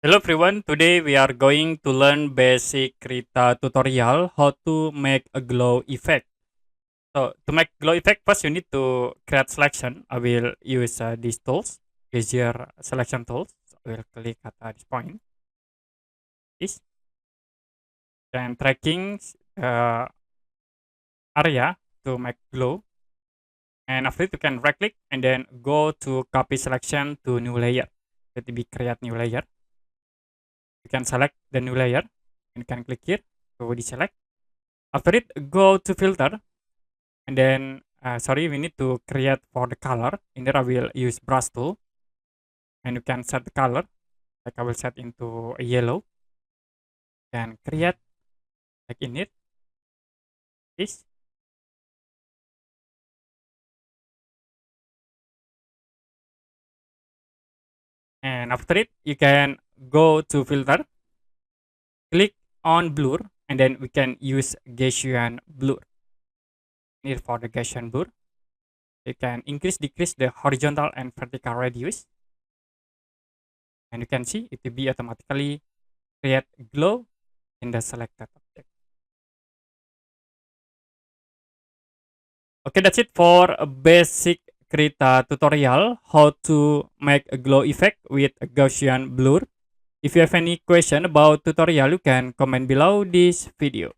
Hello everyone, today we are going to learn basic Krita tutorial how to make a glow effect. So to make glow effect, first you need to create selection. I will use these tools, easier selection tools. So I will click at this point, this, then tracking uh, area to make glow. And after it, you can right click and then go to copy selection to new layer. Let me create new layer. You can select the new layer and you can click here to deselect. After it, go to filter and then sorry, we need to create for the color. In there I will use brush tool and you can set the color, like I will set into a yellow, and create like in it this, and after it you can go to filter, click on blur, and then we can use Gaussian blur. Here for the Gaussian blur, you can decrease the horizontal and vertical radius, and you can see it will be automatically create glow in the selected object. Okay, that's it for a basic Krita tutorial how to make a glow effect with a Gaussian blur. If you have any question about tutorial, you can comment below this video.